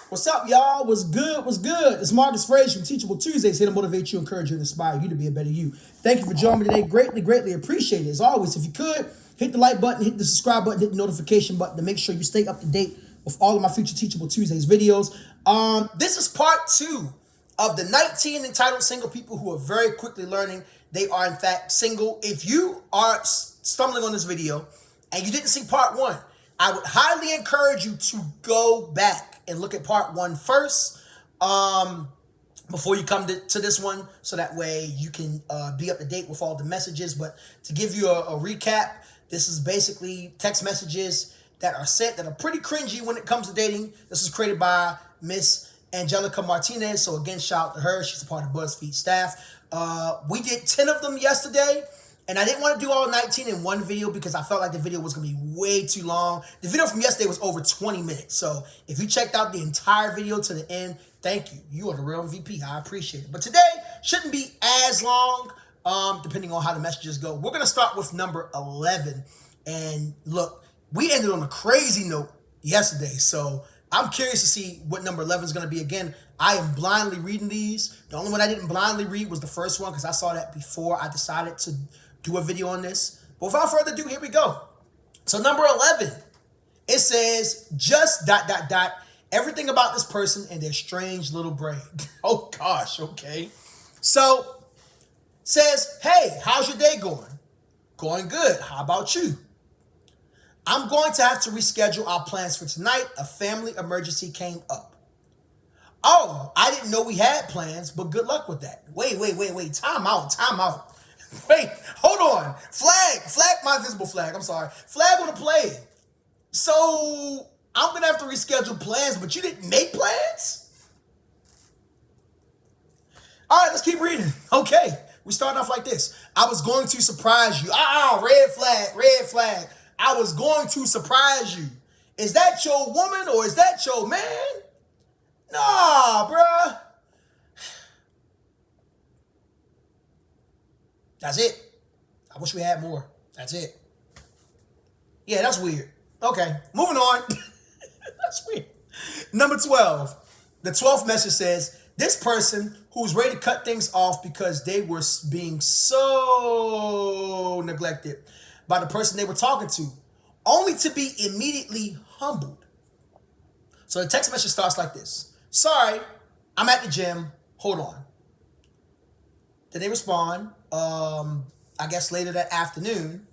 What's up, y'all? What's good? What's good? It's Marcus Frazier from Teachable Tuesdays, here to motivate you, encourage you, and inspire you to be a better you. Thank you for joining me today. Greatly, greatly appreciate it. As always, if you could, hit the like button, hit the subscribe button, hit the notification button to make sure you stay up to date with all of my future Teachable Tuesdays videos. This is part 2 of the 19 entitled single people who are very quickly learning they are in fact single. If you are stumbling on this video and you didn't see part 1, I would highly encourage you to go back and look at part 1 first before you come to this one, so that way you can be up to date with all the messages. But to give you a recap, this is basically text messages that are sent that are pretty cringy when it comes to dating. This was created by Miss Angelica Martinez. So again, shout out to her. She's a part of Buzzfeed staff. We did 10 of them yesterday. And I didn't want to do all 19 in one video because I felt like the video was going to be way too long. The video from yesterday was over 20 minutes. So if you checked out the entire video to the end, thank you. You are the real MVP. I appreciate it. But today shouldn't be as long, depending on how the messages go. We're going to start with number 11. And look, we ended on a crazy note yesterday. So I'm curious to see what number 11 is going to be. Again, I am blindly reading these. The only one I didn't blindly read was the first one because I saw that before I decided to do a video on this. But without further ado, here we go. So number 11, it says just ... everything about this person and their strange little brain. Oh gosh, okay. So says, hey, how's your day going? Going good. How about you? I'm going to have to reschedule our plans for tonight. A family emergency came up. Oh, I didn't know we had plans, but good luck with that. Wait. Time out. Wait, hold on. Flag, my invisible flag. I'm sorry. Flag on the play. So I'm going to have to reschedule plans, but you didn't make plans? All right, let's keep reading. Okay, we starting off like this. I was going to surprise you. Red flag. I was going to surprise you. Is that your woman or is that your man? Nah, bruh. That's it. I wish we had more. That's it. Yeah, that's weird. Okay, moving on. That's weird. Number 12. The 12th message says, this person who's ready to cut things off because they were being so neglected by the person they were talking to, only to be immediately humbled. So the text message starts like this. Sorry, I'm at the gym. Hold on. Then they respond, I guess later that afternoon.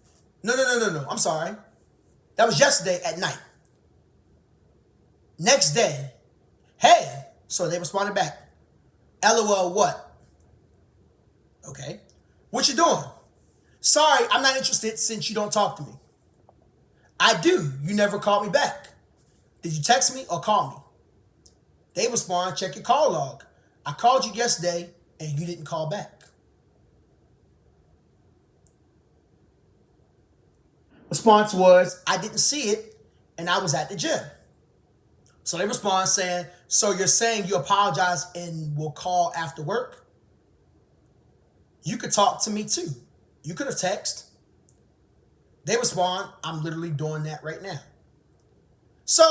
No. I'm sorry. That was yesterday at night. Next day, hey. So they responded back. LOL what? Okay. What you doing? Sorry, I'm not interested since you don't talk to me. I do. You never called me back. Did you text me or call me? They respond, check your call log. I called you yesterday and you didn't call back. Response was, I didn't see it and I was at the gym. So they respond saying, so you're saying you apologize and will call after work? You could talk to me too. You could have texted. They respond, I'm literally doing that right now. So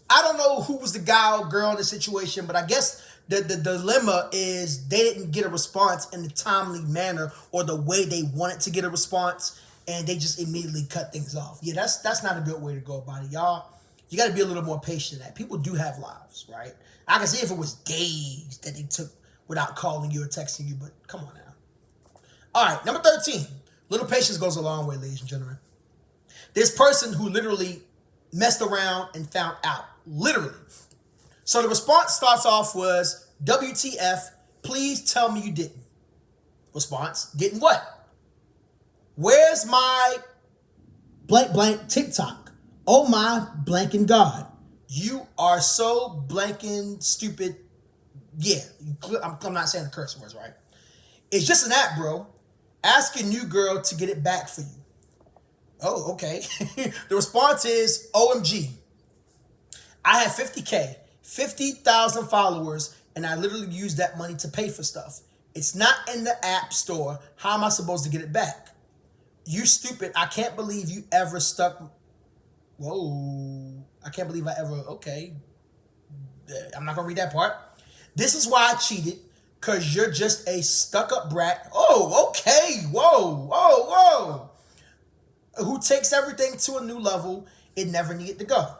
I don't know who was the guy or girl in the situation, but I guess the dilemma is they didn't get a response in the timely manner or the way they wanted to get a response, and they just immediately cut things off. Yeah, that's not a good way to go about it, y'all. You got to be a little more patient than that. People do have lives, right? I can see if it was days that they took without calling you or texting you, but come on now. All right, number 13. Little patience goes a long way, ladies and gentlemen. This person who literally messed around and found out. Literally. So the response starts off was, WTF, please tell me you didn't. Response, didn't what? Where's my blank TikTok? Oh my blanking God. You are so blanking stupid. Yeah, I'm not saying the curse words, right? It's just an app, bro. Ask your new girl to get it back for you. Oh, okay. The response is, OMG. I have 50K, 50,000 followers, and I literally use that money to pay for stuff. It's not in the app store. How am I supposed to get it back? You stupid. I can't believe you ever stuck. Whoa. I can't believe I ever. Okay. I'm not gonna read that part. This is why I cheated, cause you're just a stuck-up brat. Oh, okay. Whoa, whoa, whoa. Who takes everything to a new level it never needed to go.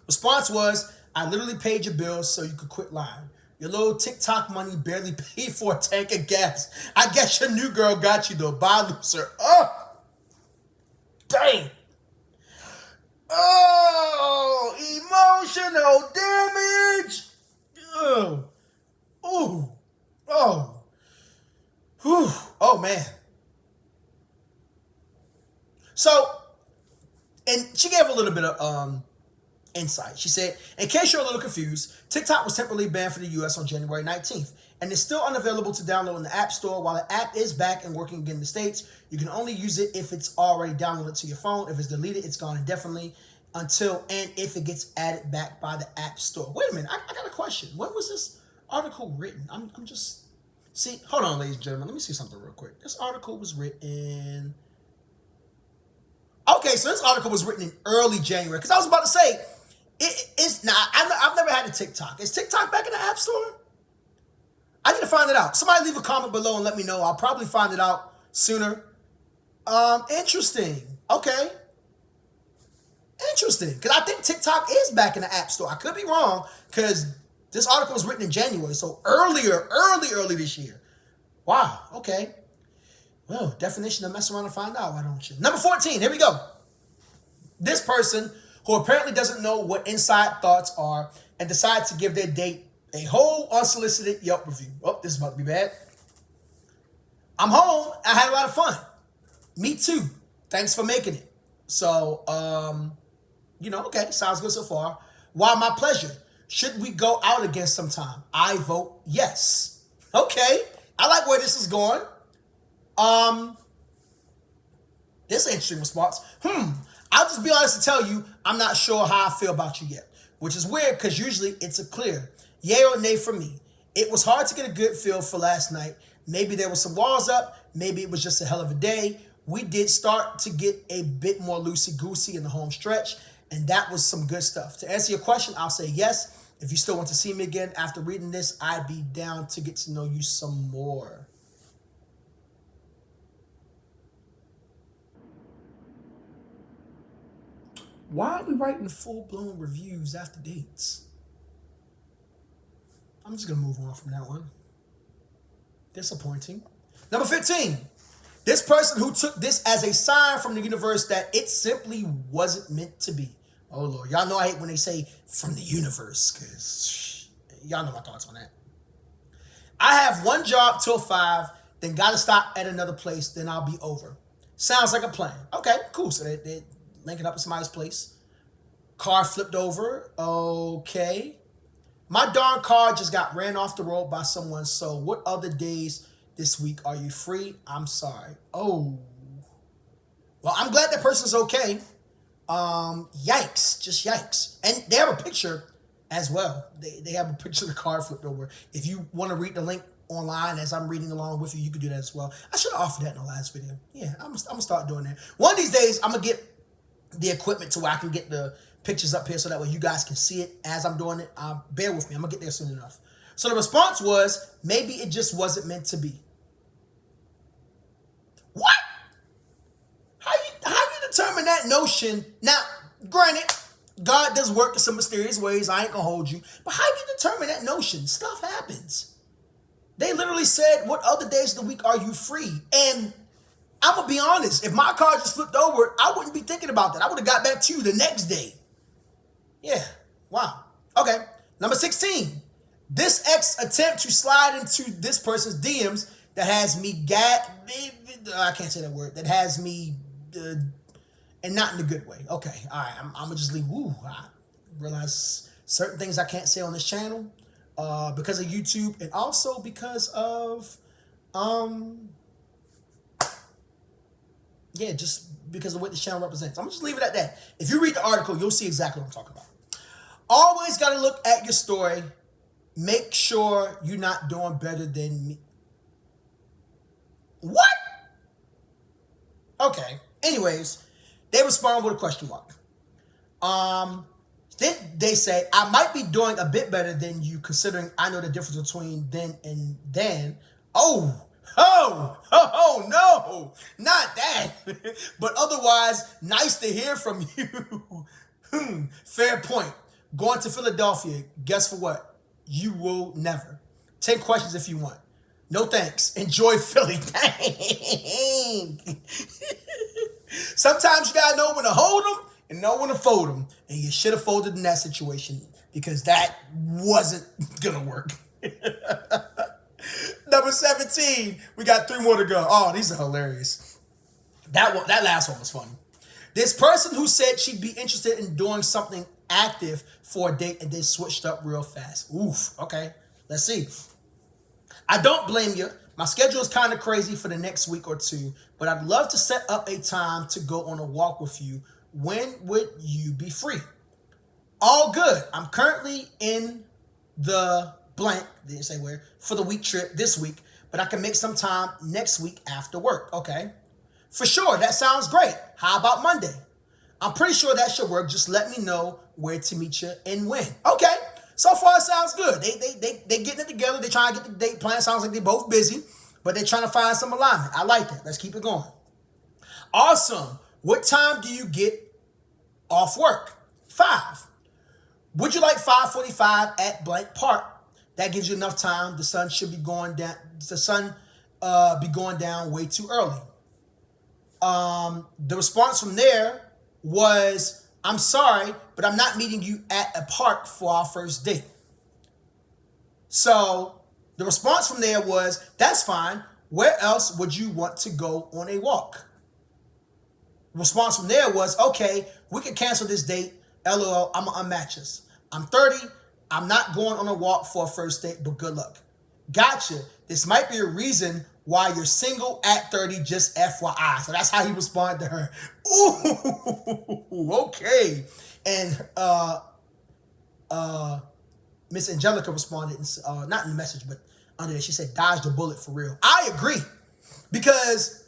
Response was, I literally paid your bills so you could quit lying. Your little TikTok money barely paid for a tank of gas. I guess your new girl got you though. Bye, loser. Oh, dang. Oh, emotional damage. Oh, ooh, oh, whew. Oh man. So, and she gave a little bit of insight. She said, in case you're a little confused, TikTok was temporarily banned for the US on January 19th, and it's still unavailable to download in the App Store. While the app is back and working again in the States, you can only use it if it's already downloaded to your phone. If it's deleted, it's gone indefinitely until and if it gets added back by the App Store. Wait a minute, I got a question. When was this article written? I'm just, see, hold on, ladies and gentlemen. Let me see something real quick. This article was written, okay, so this article was written in early January, because I was about to say, it's not. I've never had a TikTok. Is TikTok back in the App Store? I need to find it out. Somebody leave a comment below and let me know. I'll probably find it out sooner. Interesting. Okay. Interesting. Because I think TikTok is back in the App Store. I could be wrong because this article was written in January. So early this year. Wow. Okay. Well, definition of mess around and find out. Why don't you? Number 14. Here we go. This person who apparently doesn't know what inside thoughts are and decides to give their date a whole unsolicited Yelp review. Oh, this is about to be bad. I'm home. I had a lot of fun. Me too. Thanks for making it. So, okay, sounds good so far. Why my pleasure? Should we go out again sometime? I vote yes. Okay, I like where this is going. This is an interesting response. I'll just be honest and tell you, I'm not sure how I feel about you yet, which is weird because usually it's a clear yay or nay for me. It was hard to get a good feel for last night. Maybe there was some walls up. Maybe it was just a hell of a day. We did start to get a bit more loosey-goosey in the home stretch, and that was some good stuff. To answer your question, I'll say yes. If you still want to see me again after reading this, I'd be down to get to know you some more. Why are we writing full-blown reviews after dates? I'm just going to move on from that one. Disappointing. Number 15. This person who took this as a sign from the universe that it simply wasn't meant to be. Oh, Lord. Y'all know I hate when they say from the universe, because y'all know my thoughts on that. I have one job till 5, then got to stop at another place, then I'll be over. Sounds like a plan. Okay, cool. So they're linking up at somebody's place. Car flipped over. Okay. My darn car just got ran off the road by someone. So what other days this week are you free? I'm sorry. Oh. Well, I'm glad that person's okay. Yikes. Just yikes. And they have a picture as well. They have a picture of the car flipped over. If you want to read the link online as I'm reading along with you, you can do that as well. I should have offered that in the last video. Yeah, I'm gonna start doing that. One of these days, I'm gonna get the equipment to where I can get the pictures up here so that way you guys can see it as I'm doing it. Bear with me. I'm gonna get there soon enough. So the response was, maybe it just wasn't meant to be. What? How you determine that notion? Now, granted, God does work in some mysterious ways. I ain't gonna hold you. But how do you determine that notion? Stuff happens. They literally said, what other days of the week are you free? And I'm going to be honest. If my car just flipped over, I wouldn't be thinking about that. I would have got back to you the next day. Yeah. Wow. Okay. Number 16. This ex attempt to slide into this person's DMs that has me I can't say that word. That has me, and not in a good way. Okay. All right. I'm going to just leave. Woo. I realize certain things I can't say on this channel. Because of YouTube and also because of, just because of what this channel represents. I'm just leave it at that. If you read the article, you'll see exactly what I'm talking about. Always got to look at your story. Make sure you're not doing better than me. What? Okay. Anyways, they respond with a question mark. Then they say, I might be doing a bit better than you considering I know the difference between then and then. Oh, no, not that. But otherwise, nice to hear from you. Fair point. Going to Philadelphia, guess for what? You will never. 10 questions if you want. No thanks. Enjoy Philly. Dang. Sometimes you gotta know when to hold them and know when to fold them. And you should have folded in that situation because that wasn't gonna work. Number 17. We got 3 more to go. Oh, these are hilarious. That last one was funny. This person who said she'd be interested in doing something active for a date and then switched up real fast. Oof. Okay. Let's see. I don't blame you. My schedule is kind of crazy for the next week or 2, but I'd love to set up a time to go on a walk with you. When would you be free? All good. I'm currently in the blank, didn't say where, for the week trip this week, but I can make some time next week after work. Okay. For sure. That sounds great. How about Monday? I'm pretty sure that should work. Just let me know where to meet you and when. Okay. So far, it sounds good. They getting it together. They trying to get the date plan. Sounds like they're both busy, but they're trying to find some alignment. I like that. Let's keep it going. Awesome. What time do you get off work? 5. Would you like 5:45 at blank park? That gives you enough time. The sun should be going down. The sun be going down way too early. The response from there was, I'm sorry, but I'm not meeting you at a park for our first date. So the response from there was, that's fine. Where else would you want to go on a walk? The response from there was, okay, we can cancel this date. LOL, I'm going to unmatch us. I'm 30. I'm not going on a walk for a first date, but good luck. Gotcha. This might be a reason why you're single at 30, just FYI. So that's how he responded to her. Ooh, okay. And Miss Angelica responded, not in the message, but under there, she said, dodge the bullet for real. I agree. Because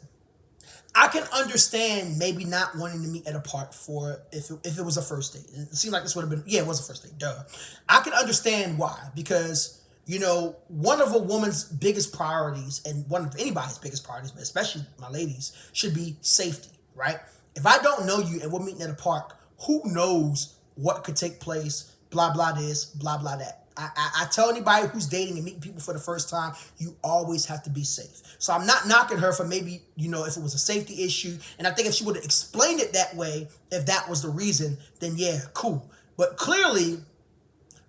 I can understand maybe not wanting to meet at a park for if it was a first date. It seemed like this would have been, yeah, it was a first date, duh. I can understand why. Because, you know, one of a woman's biggest priorities, and one of anybody's biggest priorities, but especially my ladies, should be safety, right? If I don't know you and we're meeting at a park, who knows what could take place, blah, blah this, blah, blah that. I tell anybody who's dating and meeting people for the first time, you always have to be safe. So I'm not knocking her for maybe, you know, if it was a safety issue. And I think if she would have explained it that way, if that was the reason, then yeah, cool. But clearly,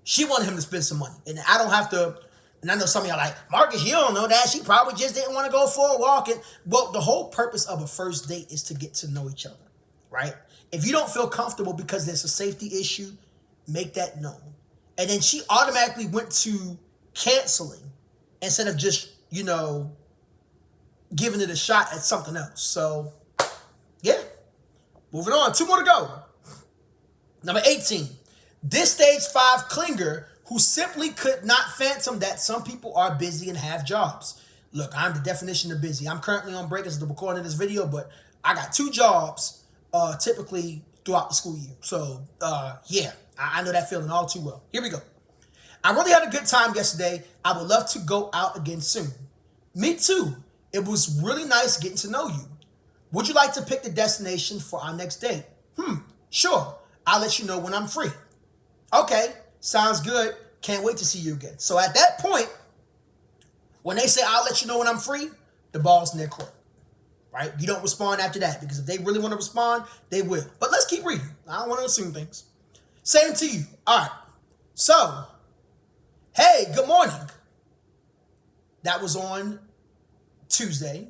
she wanted him to spend some money. And I don't have to, and I know some of y'all like, Marcus, you don't know that. She probably just didn't want to go for a walk. And, well, the whole purpose of a first date is to get to know each other, right? If you don't feel comfortable because there's a safety issue, make that known. And then she automatically went to canceling instead of just, you know, giving it a shot at something else. So, yeah. Moving on. 2 more to go. Number 18. This stage 5 clinger who simply could not fathom that some people are busy and have jobs. Look, I'm the definition of busy. I'm currently on break as of the recording of this video, but I got 2 jobs typically throughout the school year. So, yeah. I know that feeling all too well. Here we go. I really had a good time yesterday. I would love to go out again soon. Me too. It was really nice getting to know you. Would you like to pick the destination for our next date? Sure. I'll let you know when I'm free. Okay. Sounds good. Can't wait to see you again. So at that point, when they say I'll let you know when I'm free, the ball's in their court. Right? You don't respond after that because if they really want to respond, they will. But let's keep reading. I don't want to assume things. Same to you. All right. So, hey, good morning. That was on Tuesday.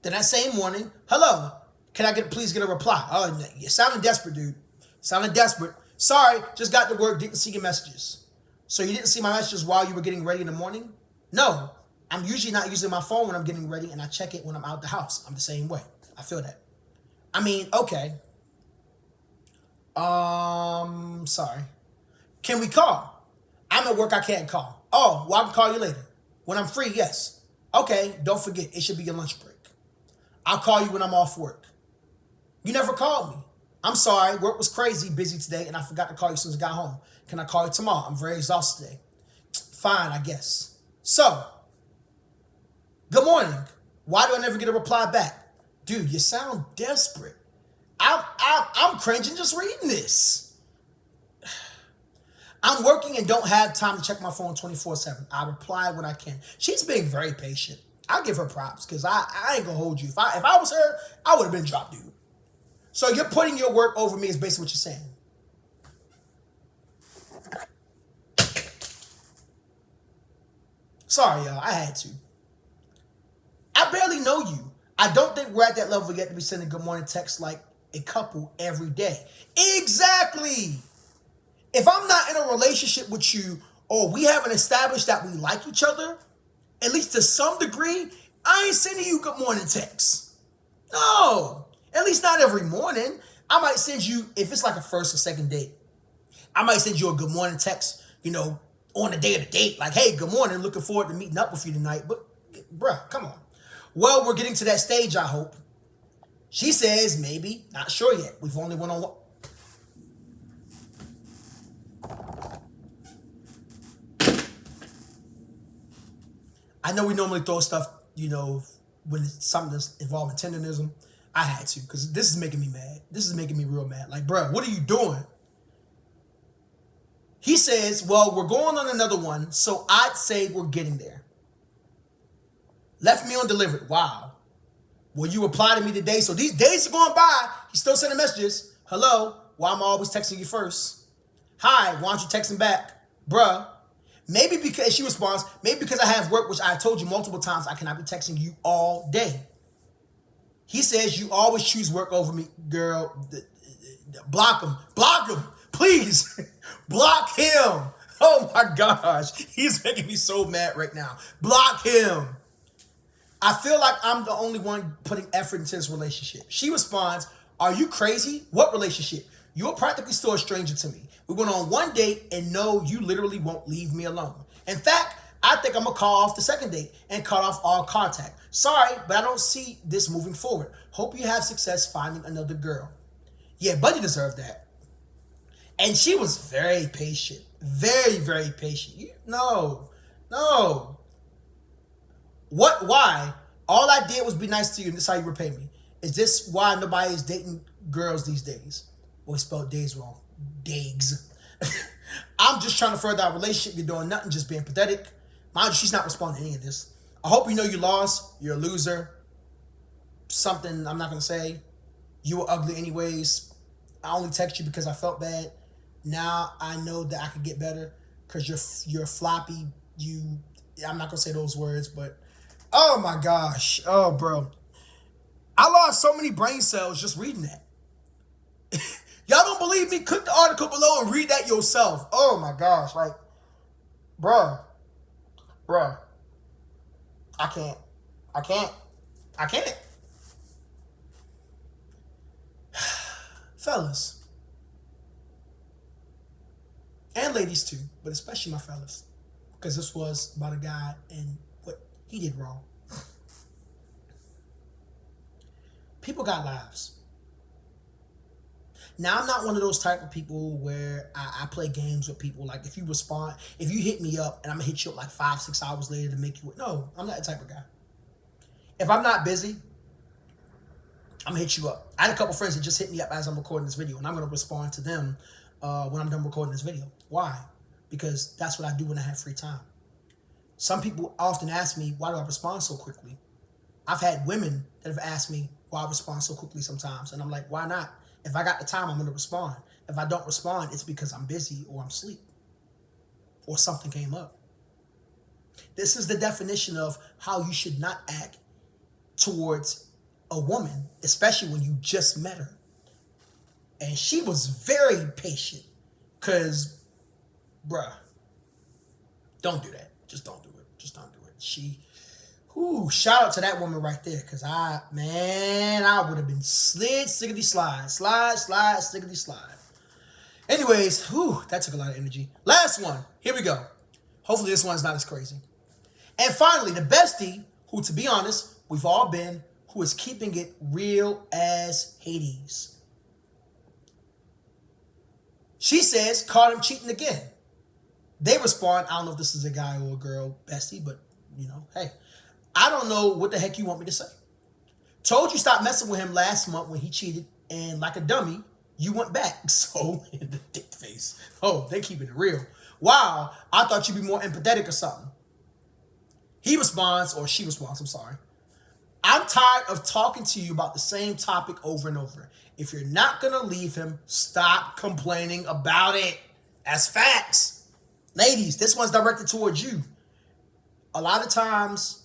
Then that same morning, hello. Can I please get a reply? Oh, you're sounding desperate, dude. Sounding desperate. Sorry, just got to work, didn't see your messages. So you didn't see my messages while you were getting ready in the morning? No, I'm usually not using my phone when I'm getting ready, and I check it when I'm out the house. I'm the same way. I feel that. I mean, okay. Sorry. Can we call? I'm at work, I can't call. Oh, well, I can call you later. When I'm free, yes. Okay, don't forget, it should be your lunch break. I'll call you when I'm off work. You never called me. I'm sorry, work was crazy, busy today, and I forgot to call you as soon as I got home. Can I call you tomorrow? I'm very exhausted today. Fine, I guess. So, good morning. Why do I never get a reply back? Dude, you sound desperate. I'm cringing just reading this. I'm working and don't have time to check my phone 24/7. I reply when I can. She's being very patient. I'll give her props because I ain't gonna hold you. If I was her, I would have been dropped, dude. So you're putting your work over me is basically what you're saying. Sorry, y'all. I had to. I barely know you. I don't think we're at that level yet to be sending good morning texts like a couple every day. Exactly. If I'm not in a relationship with you or we haven't established that we like each other, at least to some degree, I ain't sending you good morning texts. No. At least not every morning. I might send you, if it's like a first or second date, I might send you a good morning text, on the day of the date. Like, hey, good morning. Looking forward to meeting up with you tonight. But, bruh, come on. Well, we're getting to that stage, I hope. She says, maybe. Not sure yet. We've only went on one. I know we normally throw stuff, when it's something that's involving tenderism. I had to, because this is making me mad. This is making me real mad. Like, bruh, what are you doing? He says, well, we're going on another one, so I'd say we're getting there. Left me undelivered. Wow. Will you reply to me today? So these days are going by. He's still sending messages. Hello. Why am I always texting you first? Hi. Why aren't you texting back? Bruh. Maybe because she responds, maybe because I have work, which I told you multiple times I cannot be texting you all day. He says you always choose work over me. Girl, block him. Block him. Please. Block him. Oh my gosh. He's making me so mad right now. Block him. I feel like I'm the only one putting effort into this relationship. She responds, are you crazy? What relationship? You're practically still a stranger to me. We went on one date and no, you literally won't leave me alone. In fact, I think I'm going to call off the second date and cut off all contact. Sorry, but I don't see this moving forward. Hope you have success finding another girl. Yeah, Buddy deserved that. And she was very patient. Very, very patient. No. What? Why? All I did was be nice to you, and this is how you repay me. Is this why nobody is dating girls these days? Well, he spelled days wrong. Dags. I'm just trying to further our relationship. You're doing nothing, just being pathetic. Mind you, she's not responding to any of this. I hope you know you lost. You're a loser. Something I'm not going to say. You were ugly anyways. I only text you because I felt bad. Now I know that I could get better because you're floppy. I'm not going to say those words, but oh my gosh. Oh, bro. I lost so many brain cells just reading that. Y'all don't believe me? Click the article below and read that yourself. Oh my gosh. Like, bruh. I can't. Fellas. And ladies too, but especially my fellas. Because this was about a guy and what he did wrong. People got lives. Now, I'm not one of those type of people where I play games with people. Like, if you hit me up and I'm going to hit you up like 5-6 hours later to make you... No, I'm not that type of guy. If I'm not busy, I'm going to hit you up. I had a couple friends that just hit me up as I'm recording this video, and I'm going to respond to them when I'm done recording this video. Why? Because that's what I do when I have free time. Some people often ask me, why do I respond so quickly? I've had women that have asked me why I respond so quickly sometimes, and I'm like, why not? If I got the time, I'm going to respond. If I don't respond, it's because I'm busy or I'm asleep or something came up. This is the definition of how you should not act towards a woman, especially when you just met her. And she was very patient because, bruh, don't do that. Just don't do it. Just don't do it. Shout out to that woman right there, because I would have been slid, stickety slide. Slide, stickety slide. Anyways, that took a lot of energy. Last one. Here we go. Hopefully this one's not as crazy. And finally, the bestie, who, to be honest, we've all been, who is keeping it real as Hades. She says, caught him cheating again. They respond, I don't know if this is a guy or a girl, bestie, but hey, I don't know what the heck you want me to say. Told you stop messing with him last month when he cheated, and like a dummy, you went back. So, in the dick face. Oh, they keeping it real. Wow, I thought you'd be more empathetic or something. He responds, or she responds, I'm sorry. I'm tired of talking to you about the same topic over and over. If you're not going to leave him, stop complaining about it. That's facts. Ladies, this one's directed towards you. A lot of times,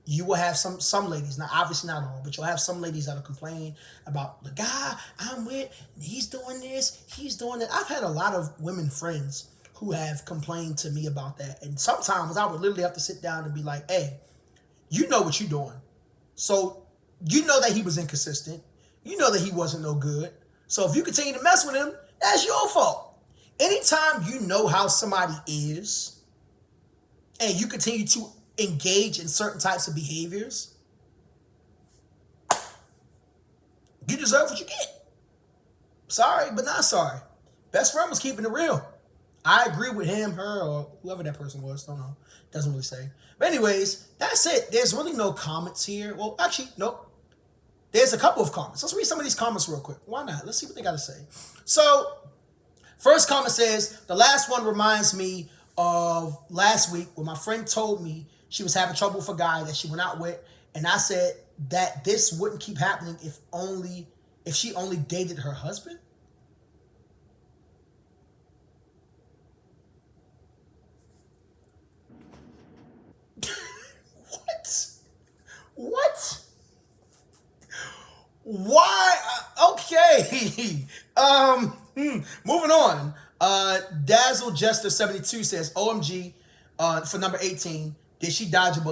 you will have some ladies, now obviously not all, but you'll have some ladies that'll complain about the guy I'm with, he's doing this, he's doing that. I've had a lot of women friends who have complained to me about that. And sometimes I would literally have to sit down and be like, hey, you know what you're doing. So you know that he was inconsistent. You know that he wasn't no good. So if you continue to mess with him, that's your fault. Anytime you know how somebody is and you continue to engage in certain types of behaviors, you deserve what you get. Sorry, but not sorry. Best friend was keeping it real. I agree with him, her, or whoever that person was. Don't know. Doesn't really say. But anyways, that's it. There's really no comments here. Well, actually, nope. There's a couple of comments. Let's read some of these comments real quick. Why not? Let's see what they got to say. So, first comment says, the last one reminds me of last week when my friend told me she was having trouble with a guy that she went out with. And I said that this wouldn't keep happening if she only dated her husband. What? Why? Okay. Moving on. Dazzle Jester 72 says, OMG, for number 18, did she dodge a bullet?